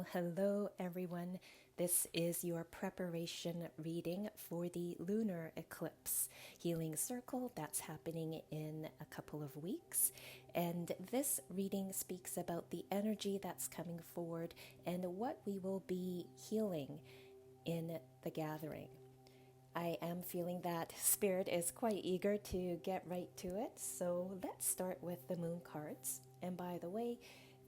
Well, hello everyone. This is your preparation reading for the Lunar Eclipse Healing Circle that's happening in a couple of weeks. And this reading speaks about the energy that's coming forward and what we will be healing in the gathering. I am feeling that Spirit is quite eager to get right to it. So let's start with the moon cards. And by the way,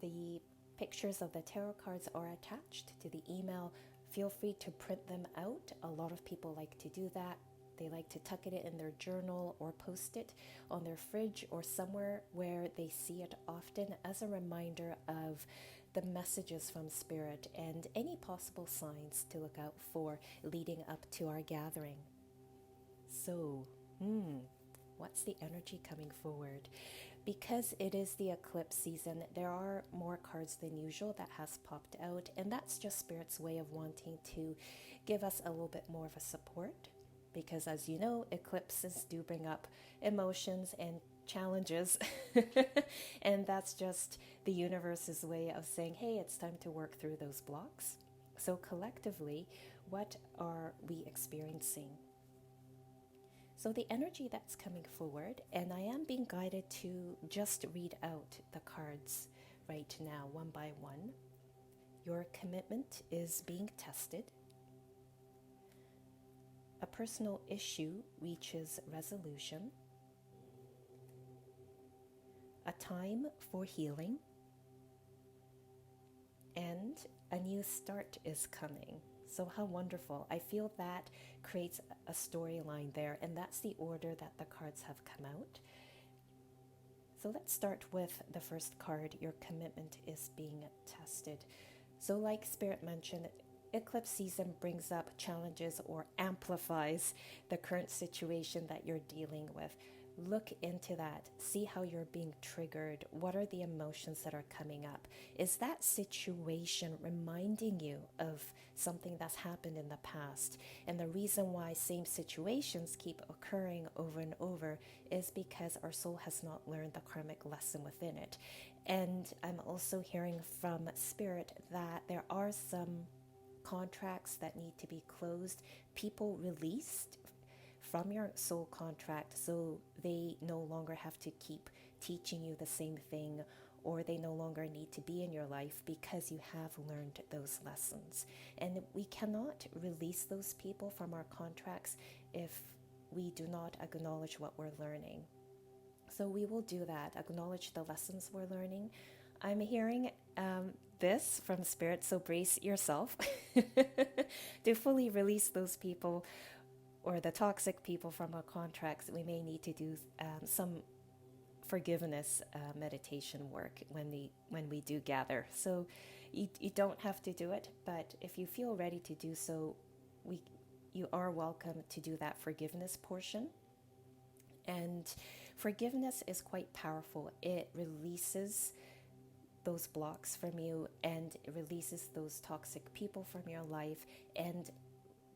the pictures of the tarot cards are attached to the email. Feel free to print them out. A lot of people like to do that. They like to tuck it in their journal or post it on their fridge or somewhere where they see it often as a reminder of the messages from Spirit and any possible signs to look out for leading up to our gathering. So, what's the energy coming forward? Because it is the eclipse season, there are more cards than usual that has popped out, and that's just Spirit's way of wanting to give us a little bit more of a support. Because as you know, eclipses do bring up emotions and challenges, and that's just the universe's way of saying, hey, it's time to work through those blocks. So collectively, what are we experiencing? So the energy that's coming forward, and I am being guided to just read out the cards right now, one by one. Your commitment is being tested. A personal issue reaches resolution. A time for healing. And a new start is coming. So how wonderful. I feel that creates a storyline there, and that's the order that the cards have come out. So let's start with the first card. Your commitment is being tested. So like Spirit mentioned, eclipse season brings up challenges or amplifies the current situation that you're dealing with. Look into that. See how you're being triggered. What are the emotions that are coming up? Is that situation reminding you of something that's happened in the past? And the reason why same situations keep occurring over and over is because our soul has not learned the karmic lesson within it. And I'm also hearing from Spirit that there are some contracts that need to be closed, people released from your soul contract so they no longer have to keep teaching you the same thing, or they no longer need to be in your life because you have learned those lessons. And we cannot release those people from our contracts if we do not acknowledge what we're learning. So we will do that, acknowledge the lessons we're learning. I'm hearing this from Spirit, so brace yourself to fully release those people or the toxic people from our contracts. We may need to do some forgiveness meditation work when we do gather. So you don't have to do it, but if you feel ready to do so, you are welcome to do that forgiveness portion. And forgiveness is quite powerful. It releases those blocks from you, and it releases those toxic people from your life. And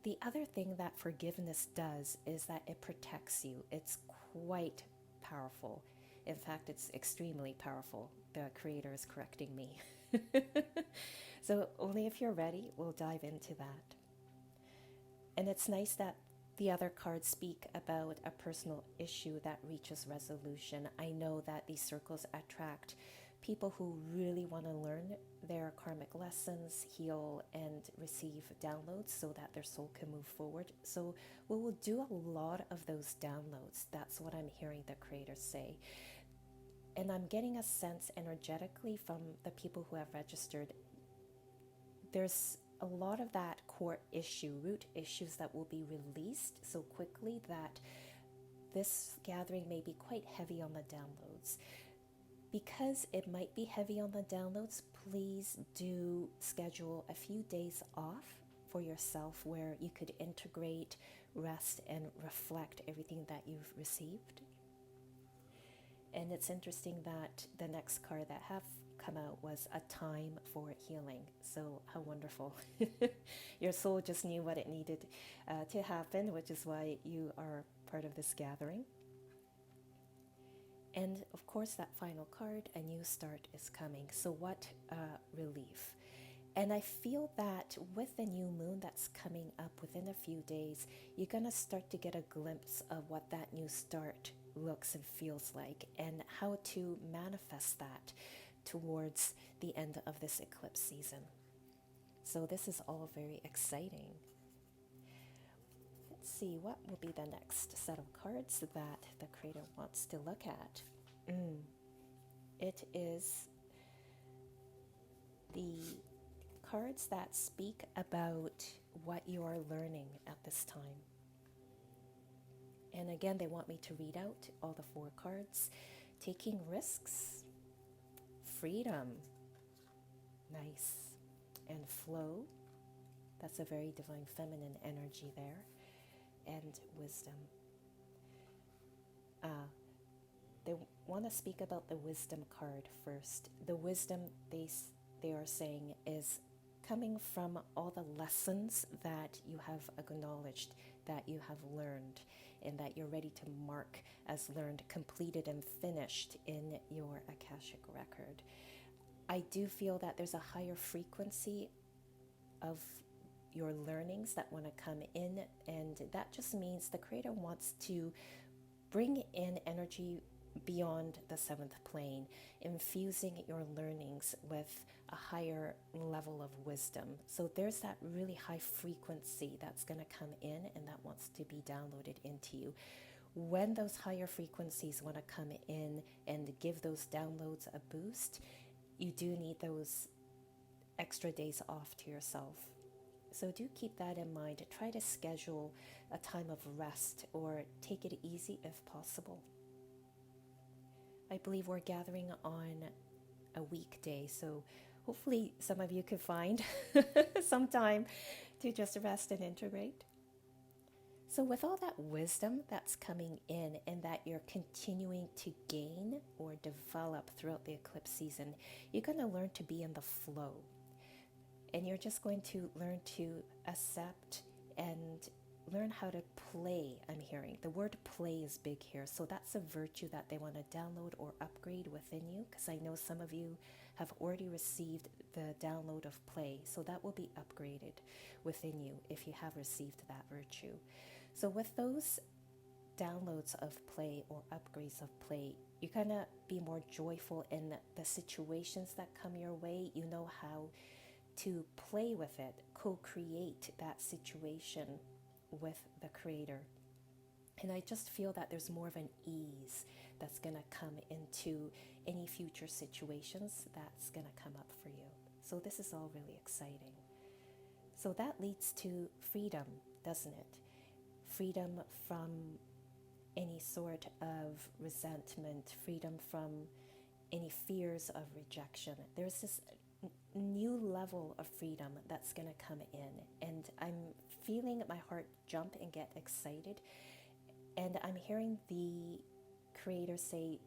the other thing that forgiveness does is that it protects you. It's quite powerful. In fact, it's extremely powerful. The Creator is correcting me. So only if you're ready, we'll dive into that. And it's nice that the other cards speak about a personal issue that reaches resolution. I know that these circles attract people who really want to learn their karmic lessons, heal, and receive downloads so that their soul can move forward. So we will do a lot of those downloads. That's what I'm hearing the Creator say. And I'm getting a sense energetically from the people who have registered. There's a lot of that core issue, root issues that will be released so quickly that this gathering may be quite heavy on the downloads. Because it might be heavy on the downloads, please do schedule a few days off for yourself where you could integrate, rest, and reflect everything that you've received. And it's interesting that the next card that have come out was a time for healing. So how wonderful. Your soul just knew what it needed to happen, which is why you are part of this gathering. And of course, that final card, a new start is coming. So what relief. And I feel that with the new moon that's coming up within a few days, you're going to start to get a glimpse of what that new start looks and feels like, and how to manifest that towards the end of this eclipse season. So this is all very exciting. Let's see, what will be the next set of cards that the creator wants to look at? It is the cards that speak about what you are learning at this time. And again, they want me to read out all the 4 cards. Taking risks, freedom, nice, and flow. That's a very divine feminine energy there. And wisdom. They want to speak about the wisdom card first. The wisdom, they are saying, is coming from all the lessons that you have acknowledged, that you have learned, and that you're ready to mark as learned, completed, and finished in your Akashic record. I do feel that there's a higher frequency of your learnings that want to come in, and that just means the creator wants to bring in energy beyond the 7th plane, infusing your learnings with a higher level of wisdom. So there's that really high frequency that's going to come in, and that wants to be downloaded into you. When those higher frequencies want to come in and give those downloads a boost, you do need those extra days off to yourself. So do keep that in mind. Try to schedule a time of rest or take it easy if possible. I believe we're gathering on a weekday, so hopefully some of you could find some time to just rest and integrate. So with all that wisdom that's coming in and that you're continuing to gain or develop throughout the eclipse season, you're going to learn to be in the flow. And you're just going to learn to accept and learn how to play, I'm hearing. The word play is big here. So that's a virtue that they want to download or upgrade within you, because I know some of you have already received the download of play. So that will be upgraded within you if you have received that virtue. So with those downloads of play or upgrades of play, you're going to be more joyful in the situations that come your way. You know how to play with it, co-create that situation with the creator. And I just feel that there's more of an ease that's going to come into any future situations that's going to come up for you. So this is all really exciting. So that leads to freedom, doesn't it? Freedom from any sort of resentment, freedom from any fears of rejection. There's this new level of freedom that's going to come in, and I'm feeling my heart jump and get excited, and I'm hearing the creator say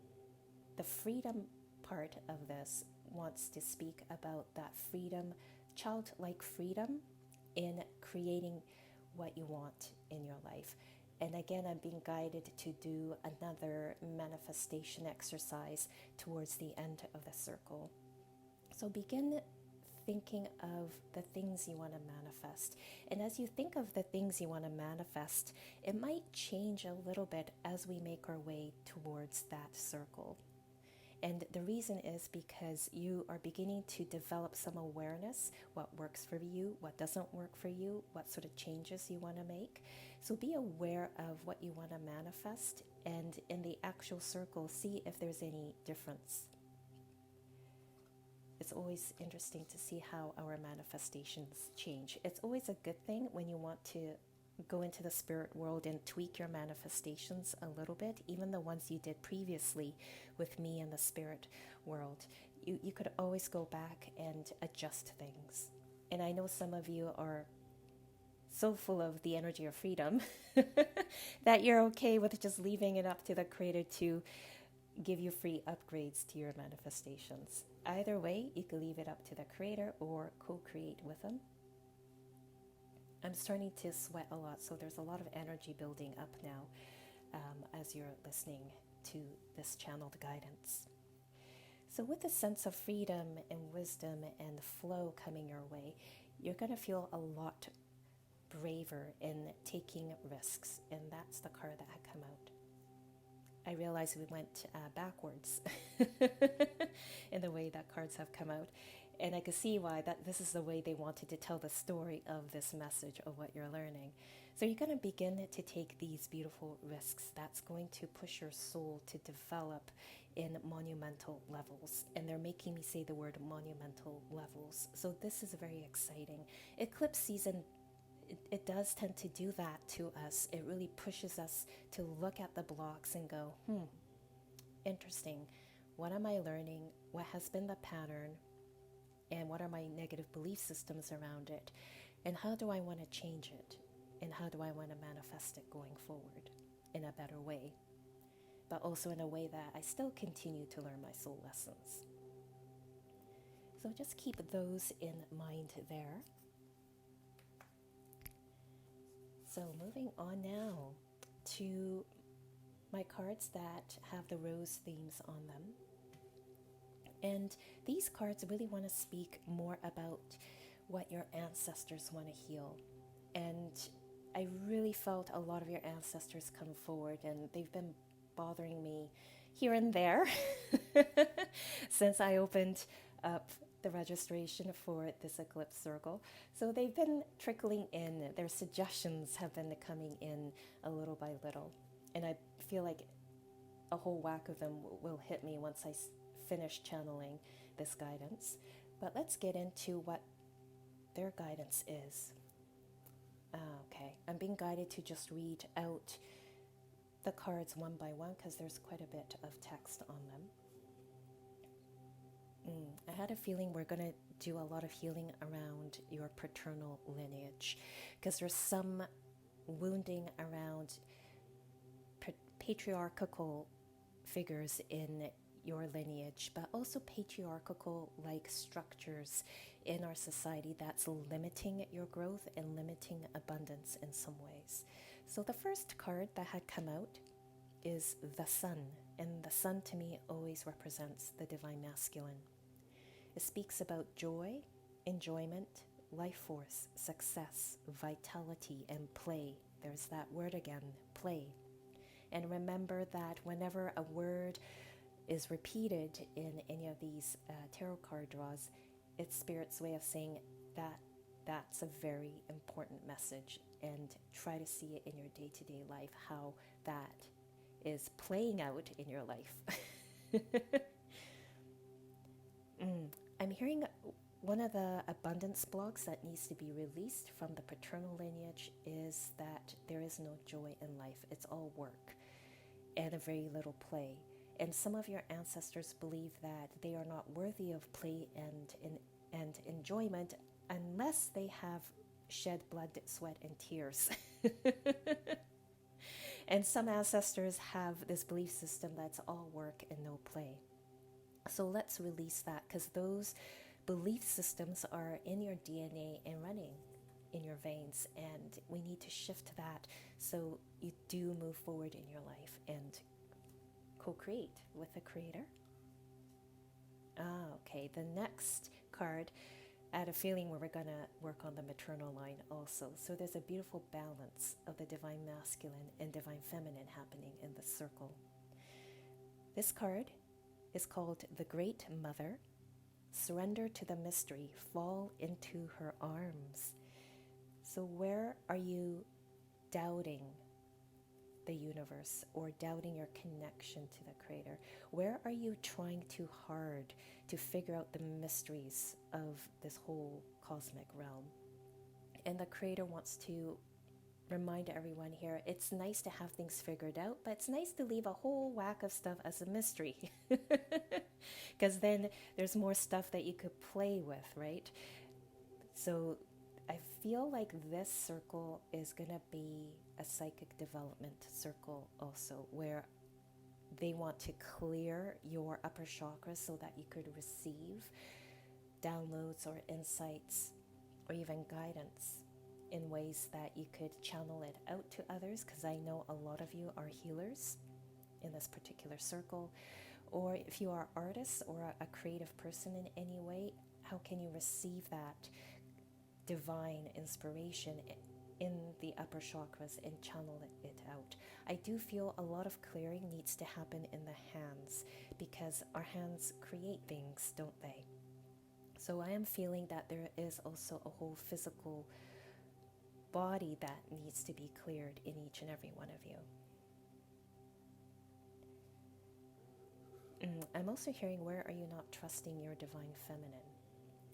the freedom part of this wants to speak about that freedom, childlike freedom in creating what you want in your life. And again, I'm being guided to do another manifestation exercise towards the end of the circle. So begin thinking of the things you want to manifest. And as you think of the things you want to manifest, it might change a little bit as we make our way towards that circle. And the reason is because you are beginning to develop some awareness, what works for you, what doesn't work for you, what sort of changes you want to make. So be aware of what you want to manifest, and in the actual circle, see if there's any difference. It's always interesting to see how our manifestations change. It's always a good thing when you want to go into the spirit world and tweak your manifestations a little bit, even the ones you did previously with me in the spirit world. You could always go back and adjust things. And I know some of you are so full of the energy of freedom that you're okay with just leaving it up to the creator to give you free upgrades to your manifestations. Either way, you can leave it up to the creator or co-create with them. I'm starting to sweat a lot, so there's a lot of energy building up now as you're listening to this channeled guidance. So, with a sense of freedom and wisdom and flow coming your way, you're going to feel a lot braver in taking risks. And that's the card that had come out. I realized we went backwards in the way that cards have come out. And I could see why that this is the way they wanted to tell the story of this message of what you're learning. So you're going to begin to take these beautiful risks. That's going to push your soul to develop in monumental levels. And they're making me say the word monumental levels. So this is very exciting. Eclipse season, it does tend to do that to us. It really pushes us to look at the blocks and go, interesting. What am I learning? What has been the pattern? And what are my negative belief systems around it? And how do I want to change it? And how do I want to manifest it going forward in a better way? But also in a way that I still continue to learn my soul lessons. So just keep those in mind there. So moving on now to my cards that have the rose themes on them. And these cards really want to speak more about what your ancestors want to heal. And I really felt a lot of your ancestors come forward, and they've been bothering me here and there since I opened up the registration for this eclipse circle. So they've been trickling in. Their suggestions have been coming in a little by little. And I feel like a whole whack of them will hit me once I finish channeling this guidance. But let's get into what their guidance is. Okay, I'm being guided to just read out the cards one by one because there's quite a bit of text on them. I had a feeling we're going to do a lot of healing around your paternal lineage because there's some wounding around patriarchal figures in your lineage, but also patriarchal like structures in our society that's limiting your growth and limiting abundance in some ways. So the first card that had come out is the sun, and the sun to me always represents the divine masculine. It speaks about joy, enjoyment, life force, success, vitality, and play. There's that word again, play. And remember that whenever a word is repeated in any of these tarot card draws, it's Spirit's way of saying that that's a very important message, and try to see it in your day-to-day life, how that is playing out in your life. I'm hearing one of the abundance blocks that needs to be released from the paternal lineage is that there is no joy in life. It's all work and a very little play. And some of your ancestors believe that they are not worthy of play and enjoyment unless they have shed blood, sweat, and tears. And some ancestors have this belief system that's all work and no play. So let's release that, because those belief systems are in your DNA and running in your veins, and we need to shift that so you do move forward in your life and co-create with the creator. Okay, the next card, I had a feeling where we're going to work on the maternal line also. So there's a beautiful balance of the divine masculine and divine feminine happening in the circle. This card is called the Great Mother. Surrender to the mystery, fall into her arms. So where are you doubting the universe or doubting your connection to the creator? Where are you trying too hard to figure out the mysteries of this whole cosmic realm? And the creator wants to remind everyone here, it's nice to have things figured out, but it's nice to leave a whole whack of stuff as a mystery. Because then there's more stuff that you could play with, right? So I feel like this circle is going to be a psychic development circle also, where they want to clear your upper chakra so that you could receive downloads or insights or even guidance in ways that you could channel it out to others, because I know a lot of you are healers in this particular circle, Or if you are artists or a creative person in any way, how can you receive that divine inspiration in the upper chakras and channel it out? I do feel a lot of clearing needs to happen in the hands, because our hands create things, don't they? So I am feeling that there is also a whole physical body that needs to be cleared in each and every one of you. I'm also hearing, where are you not trusting your divine feminine?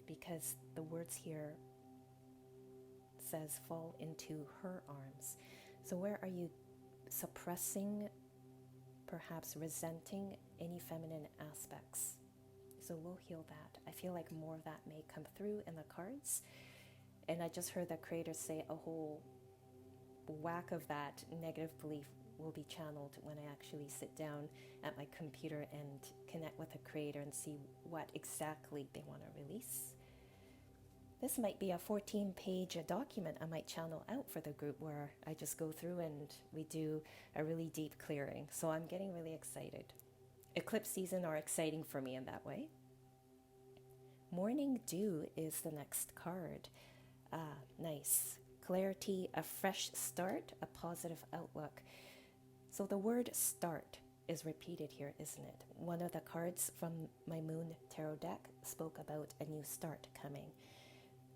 Because the words here says fall into her arms. So where are you suppressing, perhaps resenting any feminine aspects? So we'll heal that. I feel like more of that may come through in the cards. And I just heard the creator say a whole whack of that negative belief will be channeled when I actually sit down at my computer and connect with the creator and see what exactly they want to release. This might be a 14-page document I might channel out for the group, where I just go through and we do a really deep clearing. So I'm getting really excited. Eclipse season are exciting for me in that way. Morning Dew is the next card. Nice. Clarity, a fresh start, a positive outlook. So the word start is repeated here, isn't it? One of the cards from my Moon Tarot deck spoke about a new start coming.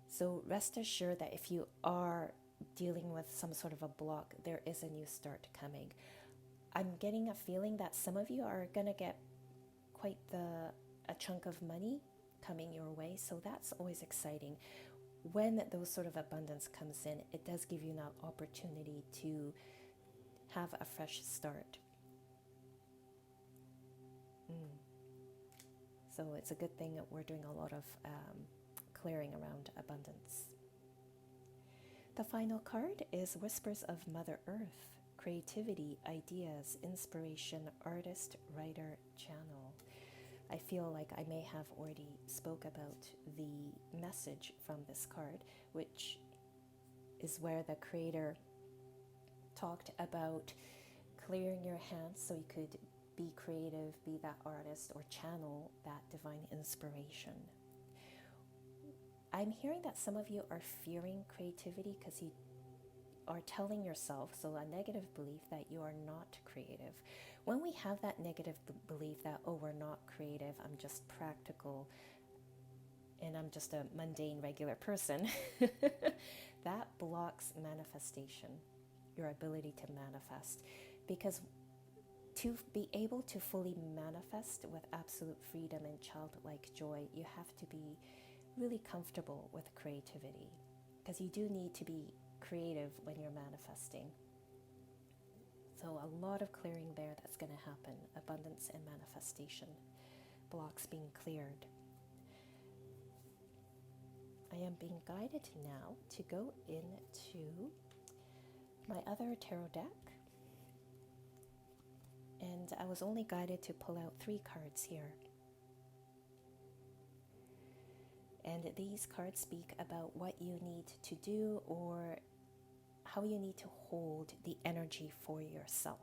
So rest assured that if you are dealing with some sort of a block, there is a new start coming. I'm getting a feeling that some of you are going to get quite a chunk of money coming your way. So that's always exciting. When those sort of abundance comes in, it does give you an opportunity to have a fresh start. So it's a good thing that we're doing a lot of clearing around abundance. The final card is Whispers of Mother Earth. Creativity, ideas, inspiration, artist, writer, channel. I feel like I may have already spoke about the message from this card, which is where the creator talked about clearing your hands so you could be creative, be that artist, or channel that divine inspiration. I'm hearing that some of you are fearing creativity because you are telling yourself, so a negative belief, that you are not creative. When we have that negative belief that, oh, we're not creative, I'm just practical, and I'm just a mundane, regular person, that blocks manifestation, your ability to manifest. Because to be able to fully manifest with absolute freedom and childlike joy, you have to be really comfortable with creativity, because you do need to be creative when you're manifesting. So a lot of clearing there that's going to happen. Abundance and manifestation. Blocks being cleared. I am being guided now to go into my other tarot deck. And I was only guided to pull out 3 cards here. And these cards speak about what you need to do, or how you need to hold the energy for yourself.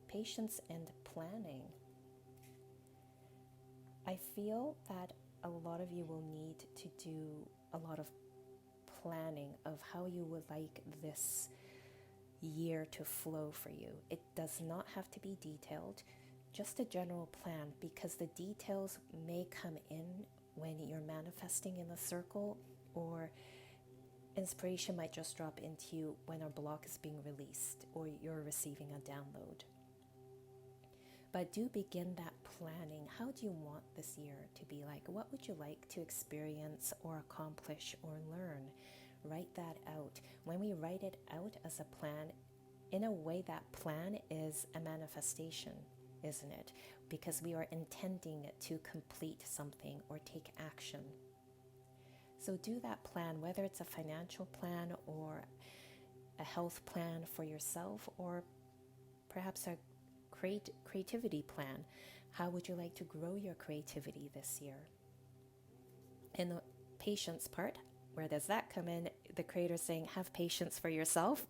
Patience and planning. I feel that a lot of you will need to do a lot of planning of how you would like this year to flow for you. It does not have to be detailed, just a general plan, because the details may come in when you're manifesting in the circle, or inspiration might just drop into you when a block is being released or you're receiving a download. But do begin that planning. How do you want this year to be like? What would you like to experience or accomplish or learn? Write that out. When we write it out as a plan, in a way that plan is a manifestation, isn't it? Because we are intending to complete something or take action. So do that plan, whether it's a financial plan or a health plan for yourself, or perhaps a creativity plan. How would you like to grow your creativity this year? And the patience part, where does that come in? the creator saying, have patience for yourself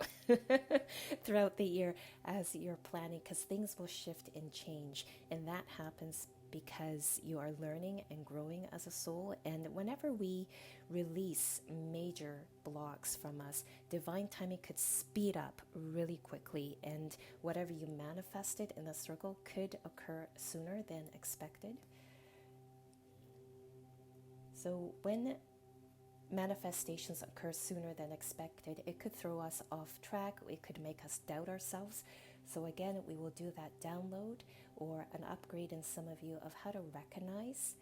throughout the year as you're planning, because things will shift and change. And that happens because you are learning and growing as a soul. And whenever we release major blocks from us, divine timing could speed up really quickly. And whatever you manifested in the circle could occur sooner than expected. So when manifestations occur sooner than expected, it could throw us off track. It could make us doubt ourselves. So again, we will do that download or an upgrade in some of you of how to recognize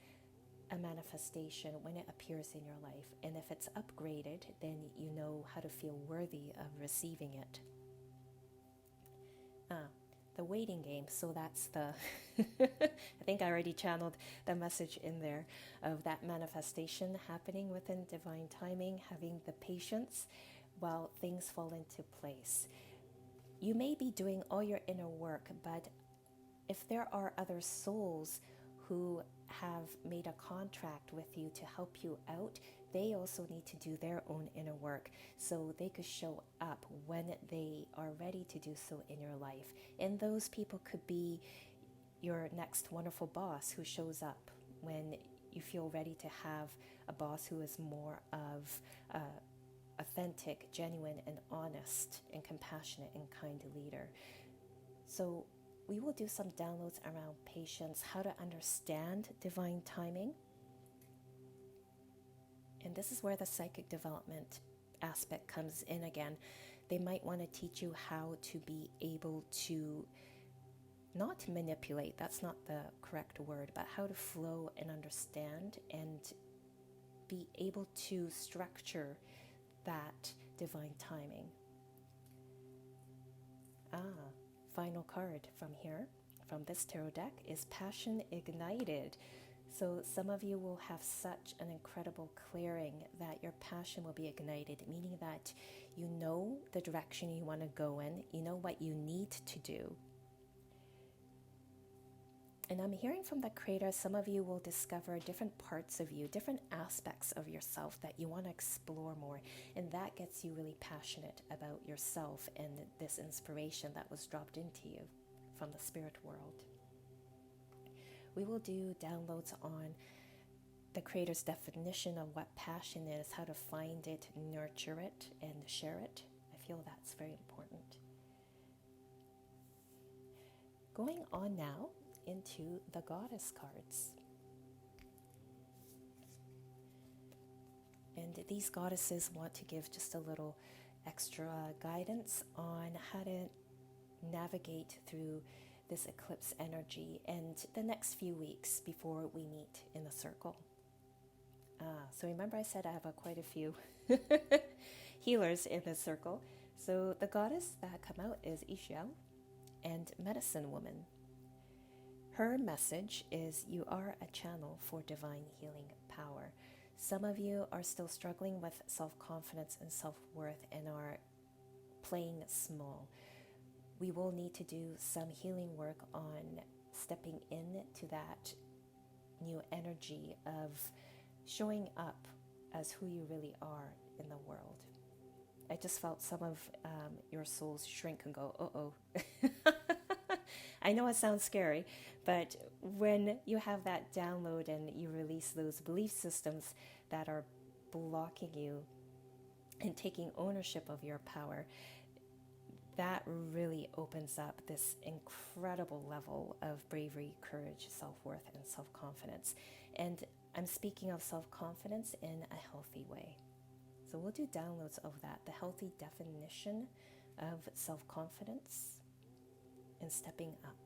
a manifestation when it appears in your life. And if it's upgraded, then you know how to feel worthy of receiving it. The waiting game. So that's the, I think I already channeled the message in there of that manifestation happening within divine timing, having the patience while things fall into place. You may be doing all your inner work, but if there are other souls who have made a contract with you to help you out, they also need to do their own inner work so they could show up when they are ready to do so in your life. And those people could be your next wonderful boss who shows up when you feel ready to have a boss who is more of authentic, genuine, and honest, and compassionate and kind leader. So we will do some downloads around patience, how to understand divine timing. And this is where the psychic development aspect comes in again. They might want to teach you how to be able to not manipulate, that's not the correct word, but how to flow and understand and be able to structure that divine timing. Final card from here, from this tarot deck, is Passion Ignited. So some of you will have such an incredible clearing that your passion will be ignited, meaning that you know the direction you want to go in, you know what you need to do. And I'm hearing from the creator, some of you will discover different parts of you, different aspects of yourself that you want to explore more. And that gets you really passionate about yourself and this inspiration that was dropped into you from the spirit world. We will do downloads on the creator's definition of what passion is, how to find it, nurture it, and share it. I feel that's very important. Going on now into the goddess cards. And these goddesses want to give just a little extra guidance on how to navigate through this eclipse energy and the next few weeks before we meet in the circle. So remember I said I have quite a few healers in the circle. So the goddess that come out is Ixia and Medicine Woman. Her message is you are a channel for divine healing power. Some of you are still struggling with self-confidence and self-worth and are playing small. We will need to do some healing work on stepping into that new energy of showing up as who you really are in the world. I just felt some of your souls shrink and go, uh-oh. I know it sounds scary, but when you have that download and you release those belief systems that are blocking you and taking ownership of your power, that really opens up this incredible level of bravery, courage, self-worth, and self-confidence. And I'm speaking of self-confidence in a healthy way. So we'll do downloads of that, the healthy definition of self-confidence and stepping up.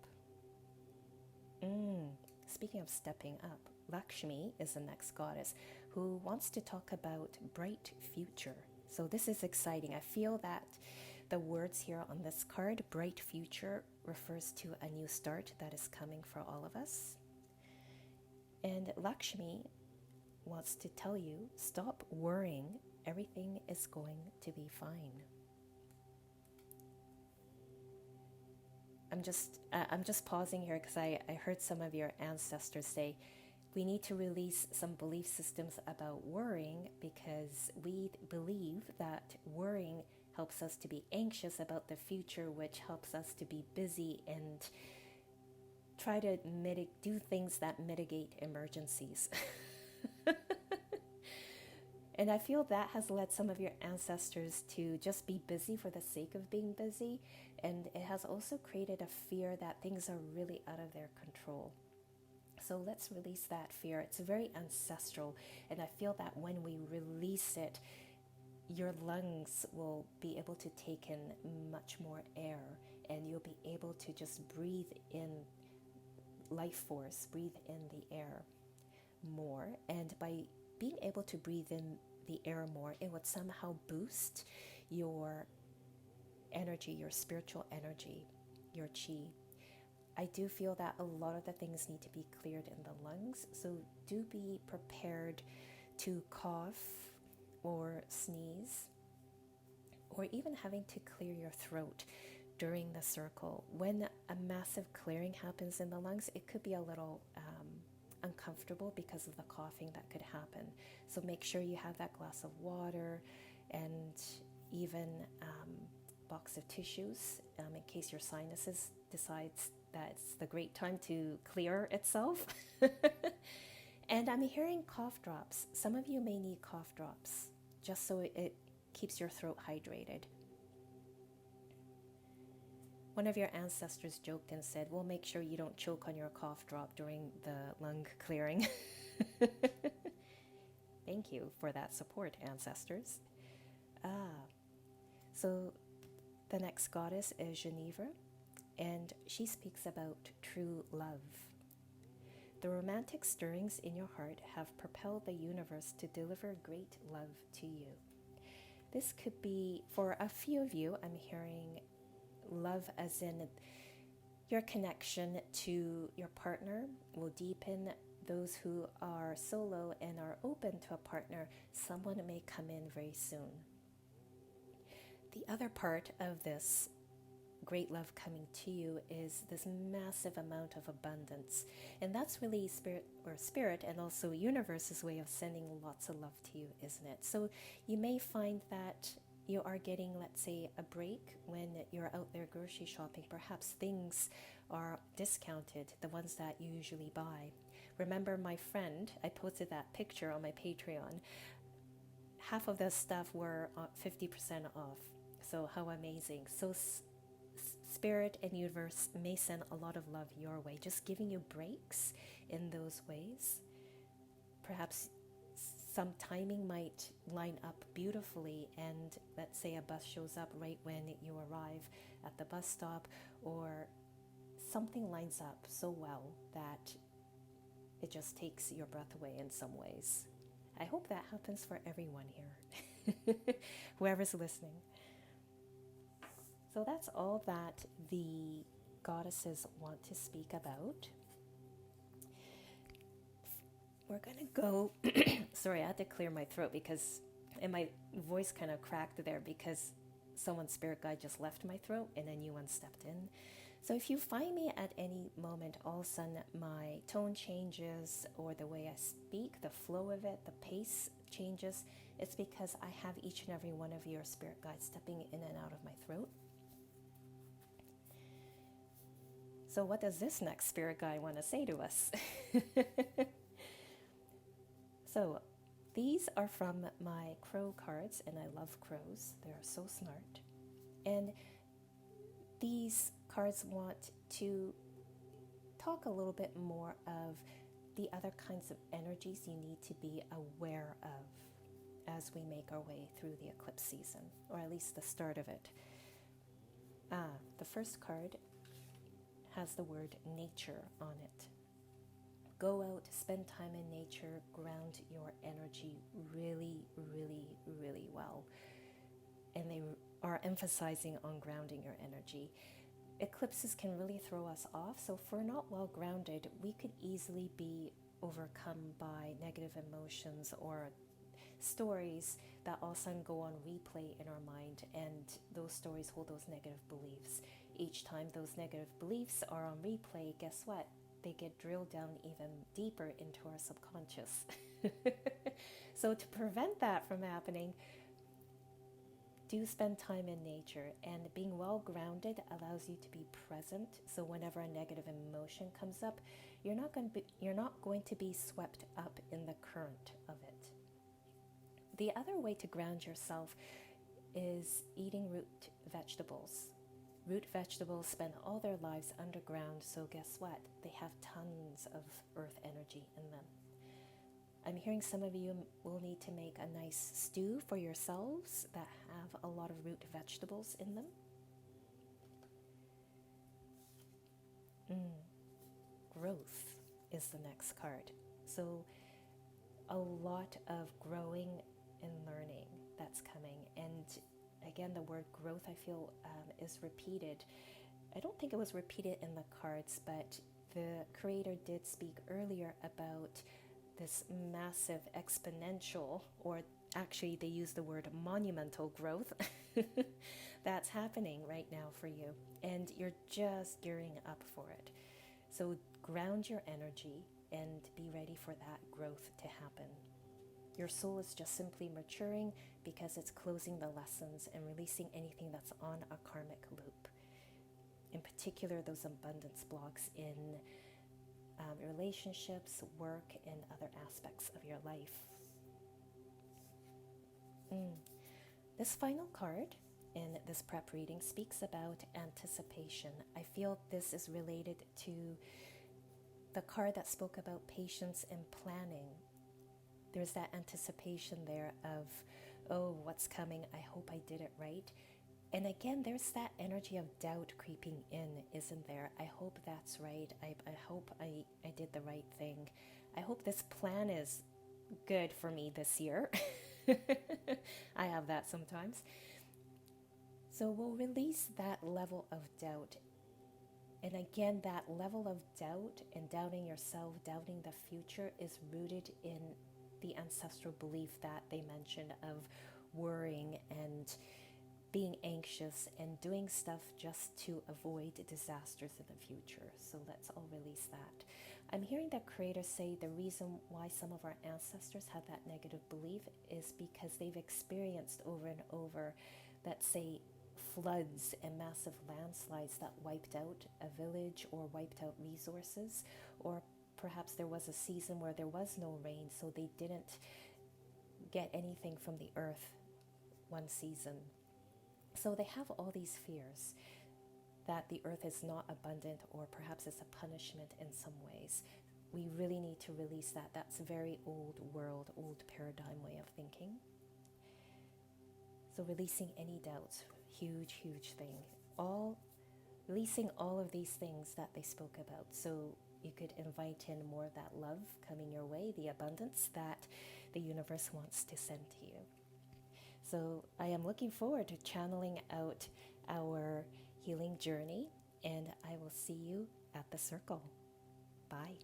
Speaking of stepping up, Lakshmi is the next goddess who wants to talk about bright future. So this is exciting. I feel that the words here on this card, bright future, refers to a new start that is coming for all of us. And Lakshmi wants to tell you, stop worrying. Everything is going to be fine. I'm just pausing here because I heard some of your ancestors say, We need to release some belief systems about worrying, because we believe that worrying helps us to be anxious about the future, which helps us to be busy and try to do things that mitigate emergencies. And I feel that has led some of your ancestors to just be busy for the sake of being busy. And it has also created a fear that things are really out of their control. So let's release that fear. It's very ancestral. And I feel that when we release it, your lungs will be able to take in much more air, and you'll be able to just breathe in life force, breathe in the air more. And by being able to breathe in the air more, it would somehow boost your energy, your spiritual energy, your chi. I do feel that a lot of the things need to be cleared in the lungs, so do be prepared to cough or sneeze, or even having to clear your throat during the circle. When a massive clearing happens in the lungs, it could be a little uncomfortable because of the coughing that could happen. So make sure you have that glass of water and even box of tissues in case your sinuses decides that it's the great time to clear itself. And I'm hearing cough drops. Some of you may need cough drops just so it keeps your throat hydrated. One of your ancestors joked and said, well, make sure you don't choke on your cough drop during the lung clearing. Thank you for that support, ancestors. So the next goddess is Geneva, and she speaks about true love. The romantic stirrings in your heart have propelled the universe to deliver great love to you. This could be, for a few of you, I'm hearing love as in your connection to your partner will deepen. Those who are solo and are open to a partner, someone may come in very soon. The other part of this great love coming to you is this massive amount of abundance, and that's really spirit and also universe's way of sending lots of love to you, isn't it? So you may find that you are getting, let's say, a break when you're out there grocery shopping. Perhaps things are discounted, the ones that you usually buy. Remember my friend, I posted that picture on my Patreon. Half of the stuff were 50% off. So how amazing. So spirit and universe may send a lot of love your way, just giving you breaks in those ways. Perhaps some timing might line up beautifully, and let's say a bus shows up right when you arrive at the bus stop, or something lines up so well that it just takes your breath away in some ways. I hope that happens for everyone here, whoever's listening. So that's all that the goddesses want to speak about. We're going to go, sorry, I had to clear my throat and my voice kind of cracked there because someone's spirit guide just left my throat and a new one stepped in. So if you find me at any moment, all of a sudden my tone changes or the way I speak, the flow of it, the pace changes, it's because I have each and every one of your spirit guides stepping in and out of my throat. So what does this next spirit guide want to say to us? So these are from my crow cards, and I love crows. They're so smart. And these cards want to talk a little bit more of the other kinds of energies you need to be aware of as we make our way through the eclipse season, or at least the start of it. The first card has the word nature on it. Go out, spend time in nature, ground your energy really, really, really well. And they are emphasizing on grounding your energy. Eclipses can really throw us off, so if we're not well grounded, we could easily be overcome by negative emotions or stories that all of a sudden go on replay in our mind, and those stories hold those negative beliefs. Each time those negative beliefs are on replay, guess what? they get drilled down even deeper into our subconscious. So to prevent that from happening, do spend time in nature, and being well grounded allows you to be present. So whenever a negative emotion comes up, you're not going to be swept up in the current of it. The other way to ground yourself is eating root vegetables. Root vegetables spend all their lives underground, so guess what? They have tons of earth energy in them. I'm hearing some of you will need to make a nice stew for yourselves that have a lot of root vegetables in them. Growth is the next card. So a lot of growing and learning that's coming. And again, the word growth, I feel, is repeated. I don't think it was repeated in the cards, but the creator did speak earlier about this massive exponential, or actually they use the word monumental growth that's happening right now for you. And you're just gearing up for it. So ground your energy and be ready for that growth to happen. Your soul is just simply maturing because it's closing the lessons and releasing anything that's on a karmic loop. In particular, those abundance blocks in relationships, work, and other aspects of your life. This final card in this prep reading speaks about anticipation. I feel this is related to the card that spoke about patience and planning. There's that anticipation there of, oh, what's coming? I hope I did it right. And again, there's that energy of doubt creeping in, isn't there? I hope that's right. I hope I did the right thing. I hope this plan is good for me this year. I have that sometimes. So we'll release that level of doubt. And again, that level of doubt and doubting yourself, doubting the future is rooted in the ancestral belief that they mentioned of worrying and being anxious and doing stuff just to avoid disasters in the future. So let's all release that. I'm hearing the creator say the reason why some of our ancestors have that negative belief is because they've experienced over and over, let's say, floods and massive landslides that wiped out a village or wiped out resources, or perhaps there was a season where there was no rain, so they didn't get anything from the earth one season. So they have all these fears that the earth is not abundant, or perhaps it's a punishment in some ways. We really need to release that. That's a very old world, old paradigm way of thinking. So releasing any doubts, huge, huge thing. Releasing all of these things that they spoke about. So you could invite in more of that love coming your way, the abundance that the universe wants to send to you. So I am looking forward to channeling out our healing journey, and I will see you at the circle. Bye.